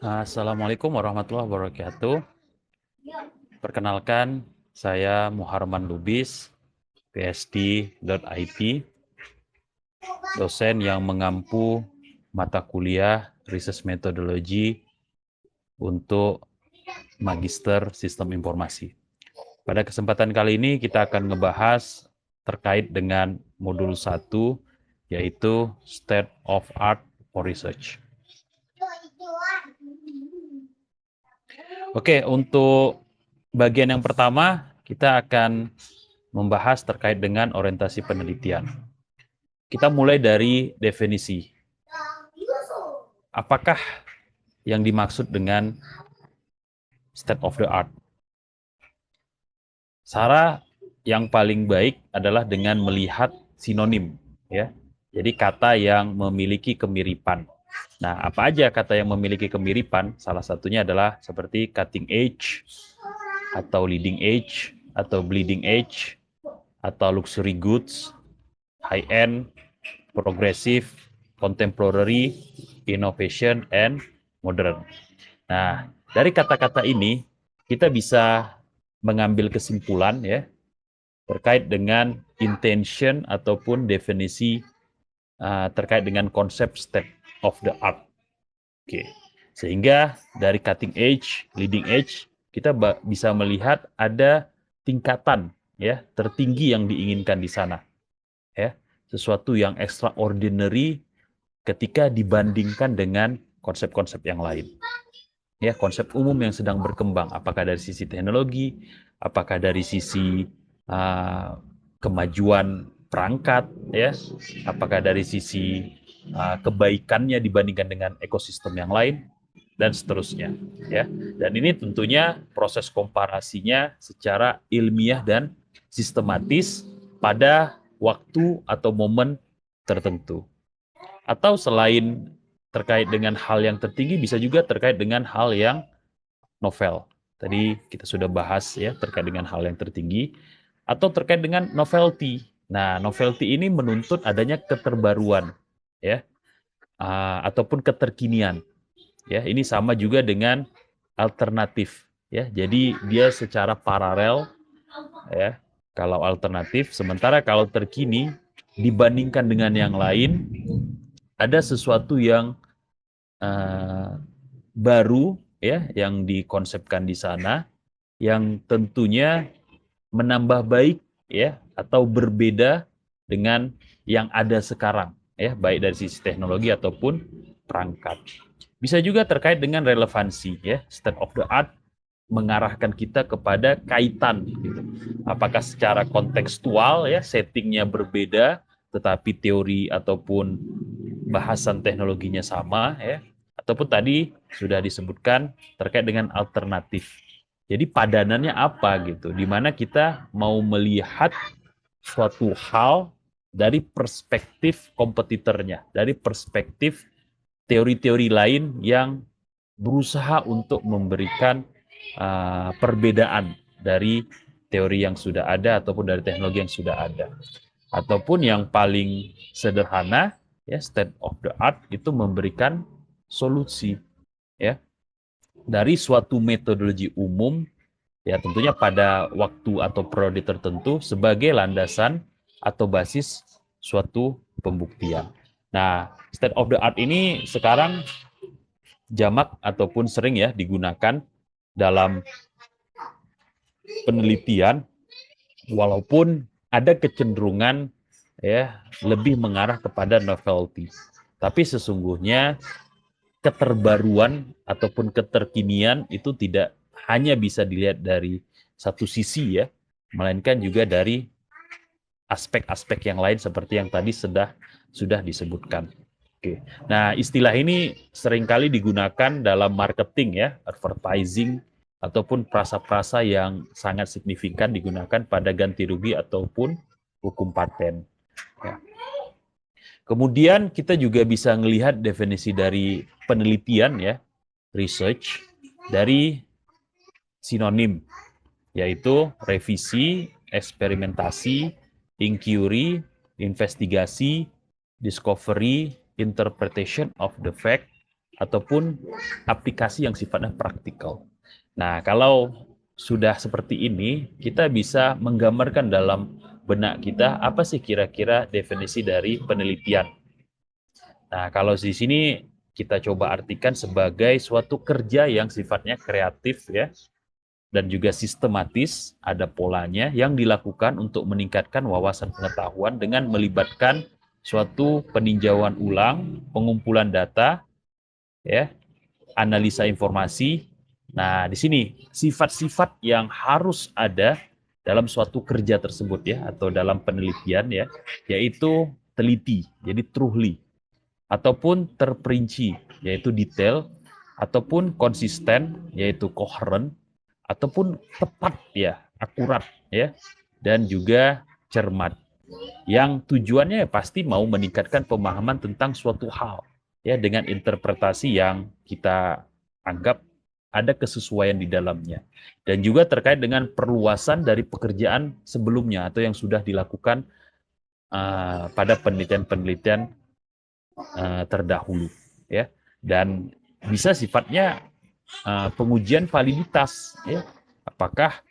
Assalamualaikum warahmatullahi wabarakatuh. Perkenalkan, saya Muharman Lubis, PSD.IT, dosen yang mengampu mata kuliah Research Methodology untuk Magister Sistem Informasi. Pada kesempatan kali ini kita akan ngebahas terkait dengan modul 1, yaitu State of Art for Research. Oke, untuk bagian yang pertama, kita akan membahas terkait dengan orientasi penelitian. Kita mulai dari definisi. Apakah yang dimaksud dengan state of the art? Cara yang paling baik adalah dengan melihat sinonim, ya. Jadi kata yang memiliki kemiripan. Nah, apa aja kata yang memiliki kemiripan? Salah satunya adalah seperti cutting edge, atau leading edge, atau bleeding edge, atau luxury goods, high end, progressive, contemporary, innovation, and modern. Nah, dari kata-kata ini kita bisa mengambil kesimpulan ya terkait dengan intention ataupun definisi terkait dengan konsep state of the art. Oke. Sehingga dari cutting edge, leading edge, kita bisa melihat ada tingkatan ya tertinggi yang diinginkan di sana. Ya, sesuatu yang extraordinary ketika dibandingkan dengan konsep-konsep yang lain. Ya, konsep umum yang sedang berkembang, apakah dari sisi teknologi, apakah dari sisi kemajuan perangkat, ya, apakah dari sisi kebaikannya dibandingkan dengan ekosistem yang lain, dan seterusnya. Ya, dan ini tentunya proses komparasinya secara ilmiah dan sistematis pada waktu atau momen tertentu. Atau selain terkait dengan hal yang tertinggi, bisa juga terkait dengan hal yang novel. Tadi kita sudah bahas ya terkait dengan hal yang tertinggi atau terkait dengan novelty. Nah, novelty ini menuntut adanya keterbaruan ya ataupun keterkinian. Ya, ini sama juga dengan alternatif ya. Jadi dia secara paralel ya. Kalau alternatif, sementara kalau terkini dibandingkan dengan yang lain ada sesuatu yang baru ya yang dikonsepkan di sana yang tentunya menambah baik ya atau berbeda dengan yang ada sekarang ya baik dari sisi teknologi ataupun perangkat. Bisa juga terkait dengan relevansi ya state of the art mengarahkan kita kepada kaitan gitu. Apakah secara kontekstual ya settingnya berbeda tetapi teori ataupun bahasan teknologinya sama ya ataupun tadi sudah disebutkan terkait dengan alternatif. Jadi padanannya apa gitu, di mana kita mau melihat suatu hal dari perspektif kompetitornya, dari perspektif teori-teori lain yang berusaha untuk memberikan perbedaan dari teori yang sudah ada ataupun dari teknologi yang sudah ada. Ataupun yang paling sederhana, ya state of the art itu memberikan solusi ya dari suatu metodologi umum ya tentunya pada waktu atau periode tertentu sebagai landasan atau basis suatu pembuktian. Nah, state of the art ini sekarang jamak ataupun sering ya digunakan dalam penelitian walaupun ada kecenderungan ya lebih mengarah kepada novelty. Tapi sesungguhnya keterbaruan ataupun keterkinian itu tidak hanya bisa dilihat dari satu sisi ya, melainkan juga dari aspek-aspek yang lain seperti yang tadi sudah disebutkan. Oke. Nah, istilah ini seringkali digunakan dalam marketing ya, advertising ataupun prasa-prasa yang sangat signifikan digunakan pada ganti rugi ataupun hukum paten. Ya. Kemudian kita juga bisa melihat definisi dari penelitian ya, research dari sinonim, yaitu revisi, eksperimentasi, inquiry, investigasi, discovery, interpretation of the fact, ataupun aplikasi yang sifatnya praktikal. Nah, kalau sudah seperti ini, kita bisa menggambarkan dalam benak kita apa sih kira-kira definisi dari penelitian. Nah, kalau di sini kita coba artikan sebagai suatu kerja yang sifatnya kreatif ya, dan juga sistematis, ada polanya yang dilakukan untuk meningkatkan wawasan pengetahuan dengan melibatkan suatu peninjauan ulang, pengumpulan data, ya, analisa informasi. Nah, di sini sifat-sifat yang harus ada dalam suatu kerja tersebut ya, atau dalam penelitian ya, yaitu teliti, jadi truly, ataupun terperinci, yaitu detail, ataupun konsisten, yaitu coherent, ataupun tepat ya, akurat ya, dan juga cermat. Yang tujuannya pasti mau meningkatkan pemahaman tentang suatu hal ya, dengan interpretasi yang kita anggap ada kesesuaian di dalamnya. Dan juga terkait dengan perluasan dari pekerjaan sebelumnya atau yang sudah dilakukan pada penelitian-penelitian terdahulu ya, dan bisa sifatnya pengujian validitas ya, apakah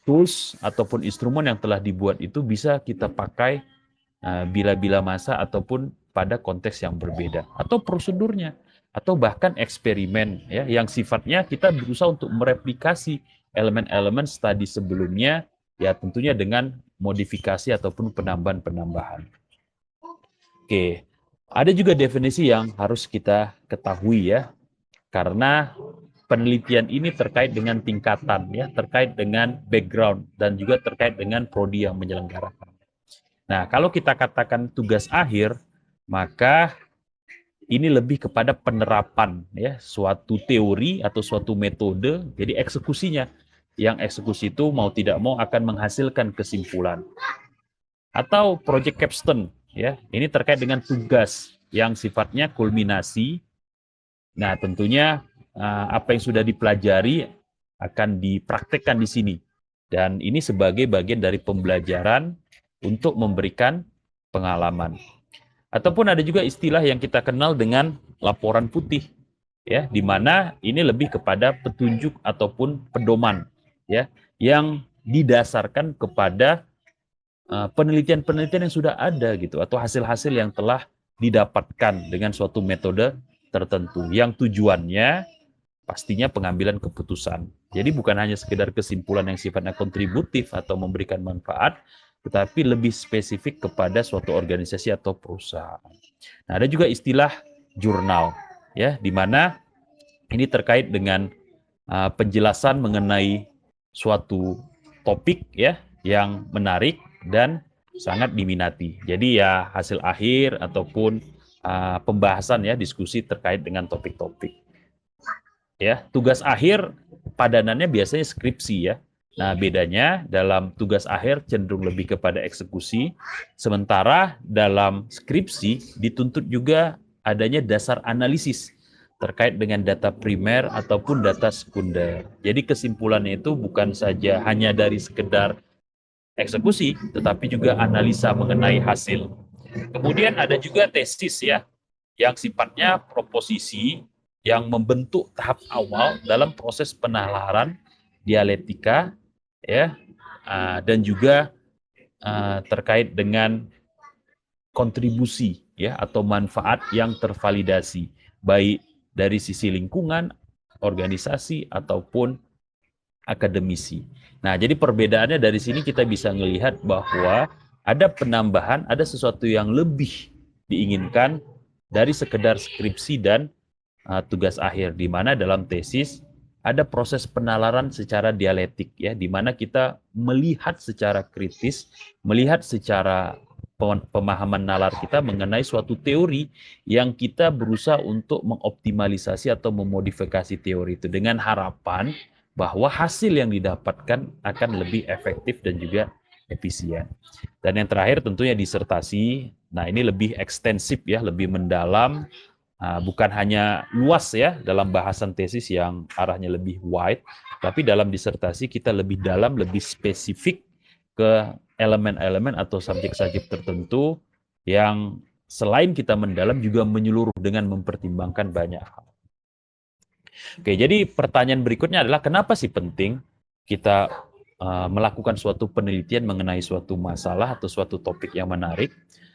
tools ataupun instrumen yang telah dibuat itu bisa kita pakai bila-bila masa ataupun pada konteks yang berbeda, atau prosedurnya, atau bahkan eksperimen ya, yang sifatnya kita berusaha untuk mereplikasi elemen-elemen studi sebelumnya ya, tentunya dengan modifikasi ataupun penambahan-penambahan. Oke, ada juga definisi yang harus kita ketahui ya, karena penelitian ini terkait dengan tingkatan ya, terkait dengan background dan juga terkait dengan prodi yang menyelenggarakan. Nah, kalau kita katakan tugas akhir, maka ini lebih kepada penerapan ya, suatu teori atau suatu metode, jadi eksekusinya. Yang eksekusi itu mau tidak mau akan menghasilkan kesimpulan. Atau project capstone ya, ini terkait dengan tugas yang sifatnya kulminasi. Nah, tentunya apa yang sudah dipelajari akan dipraktekkan di sini. Dan ini sebagai bagian dari pembelajaran untuk memberikan pengalaman. Ataupun ada juga istilah yang kita kenal dengan laporan putih, ya, di mana ini lebih kepada petunjuk ataupun pedoman, ya, yang didasarkan kepada penelitian-penelitian yang sudah ada gitu, atau hasil-hasil yang telah didapatkan dengan suatu metode tertentu yang tujuannya pastinya pengambilan keputusan. Jadi bukan hanya sekedar kesimpulan yang sifatnya kontributif atau memberikan manfaat, tetapi lebih spesifik kepada suatu organisasi atau perusahaan. Nah, ada juga istilah jurnal ya, di mana ini terkait dengan penjelasan mengenai suatu topik ya yang menarik dan sangat diminati. Jadi ya hasil akhir ataupun pembahasan ya, diskusi terkait dengan topik-topik. Ya, tugas akhir padanannya biasanya skripsi ya. Nah, bedanya dalam tugas akhir cenderung lebih kepada eksekusi, sementara dalam skripsi dituntut juga adanya dasar analisis terkait dengan data primer ataupun data sekunder. Jadi kesimpulannya itu bukan saja hanya dari sekedar eksekusi, tetapi juga analisa mengenai hasil. Kemudian ada juga tesis ya, yang sifatnya proposisi yang membentuk tahap awal dalam proses penalaran dialektika ya, dan juga terkait dengan kontribusi ya atau manfaat yang tervalidasi baik dari sisi lingkungan, organisasi ataupun akademisi. Nah, jadi perbedaannya dari sini kita bisa melihat bahwa ada penambahan, ada sesuatu yang lebih diinginkan dari sekedar skripsi dan tugas akhir, di mana dalam tesis ada proses penalaran secara dialektik ya, di mana kita melihat secara kritis, melihat secara pemahaman nalar kita mengenai suatu teori yang kita berusaha untuk mengoptimalisasi atau memodifikasi teori itu dengan harapan bahwa hasil yang didapatkan akan lebih efektif dan juga efisien. Dan yang terakhir tentunya disertasi. Nah, ini lebih ekstensif ya, lebih mendalam, bukan hanya luas ya dalam bahasan tesis yang arahnya lebih wide, tapi dalam disertasi kita lebih dalam, lebih spesifik ke elemen-elemen atau subjek-subjek tertentu yang selain kita mendalam juga menyeluruh dengan mempertimbangkan banyak hal. Oke, jadi pertanyaan berikutnya adalah kenapa sih penting kita melakukan suatu penelitian mengenai suatu masalah atau suatu topik yang menarik?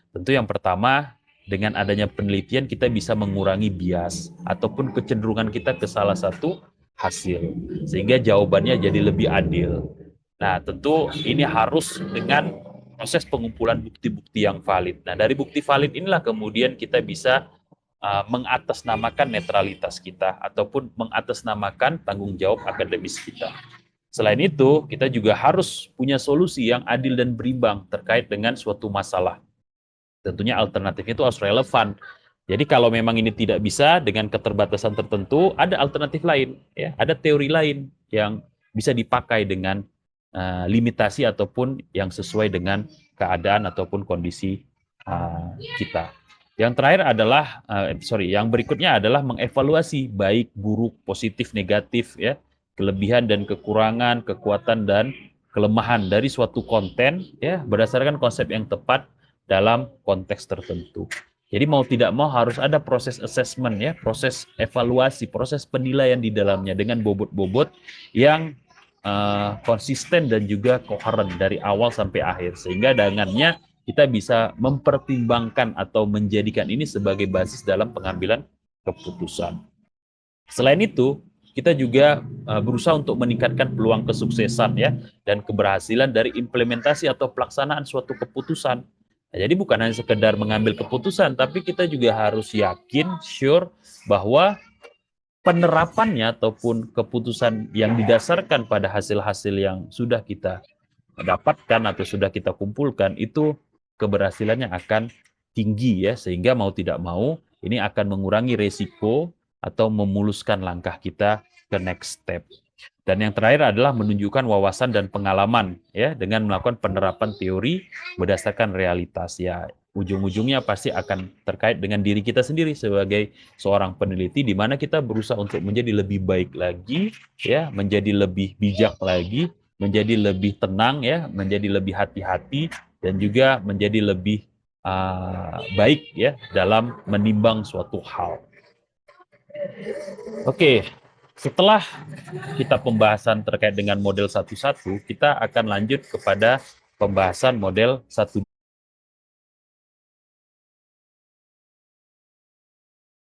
Tentu yang pertama, dengan adanya penelitian kita bisa mengurangi bias ataupun kecenderungan kita ke salah satu hasil, sehingga jawabannya jadi lebih adil. Nah, tentu ini harus dengan proses pengumpulan bukti-bukti yang valid. Nah, dari bukti valid inilah kemudian kita bisa mengatasnamakan netralitas kita ataupun mengatasnamakan tanggung jawab akademis kita. Selain itu, kita juga harus punya solusi yang adil dan berimbang terkait dengan suatu masalah. Tentunya alternatifnya itu harus relevan. Jadi kalau memang ini tidak bisa dengan keterbatasan tertentu, ada alternatif lain, ya, ada teori lain yang bisa dipakai dengan limitasi ataupun yang sesuai dengan keadaan ataupun kondisi kita. Yang terakhir adalah, yang berikutnya adalah mengevaluasi baik, buruk, positif, negatif, ya, kelebihan dan kekurangan, kekuatan dan kelemahan dari suatu konten, ya, berdasarkan konsep yang tepat dalam konteks tertentu. Jadi mau tidak mau harus ada proses assessment, ya, proses evaluasi, proses penilaian di dalamnya dengan bobot-bobot yang konsisten dan juga koheren dari awal sampai akhir, sehingga dengannya kita bisa mempertimbangkan atau menjadikan ini sebagai basis dalam pengambilan keputusan. Selain itu, kita juga berusaha untuk meningkatkan peluang kesuksesan, ya, dan keberhasilan dari implementasi atau pelaksanaan suatu keputusan. Nah, jadi bukan hanya sekedar mengambil keputusan, tapi kita juga harus yakin, sure, bahwa penerapannya ataupun keputusan yang didasarkan pada hasil-hasil yang sudah kita dapatkan atau sudah kita kumpulkan itu keberhasilannya akan tinggi, ya, sehingga mau tidak mau ini akan mengurangi resiko atau memuluskan langkah kita ke next step. Dan yang terakhir adalah menunjukkan wawasan dan pengalaman, ya, dengan melakukan penerapan teori berdasarkan realitas, ya. Ujung-ujungnya pasti akan terkait dengan diri kita sendiri sebagai seorang peneliti, di mana kita berusaha untuk menjadi lebih baik lagi, ya, menjadi lebih bijak lagi, menjadi lebih tenang, ya, menjadi lebih hati-hati, dan juga menjadi lebih baik, ya, dalam menimbang suatu hal. Oke, setelah kita pembahasan terkait dengan model 1-1, kita akan lanjut kepada pembahasan model 1-2.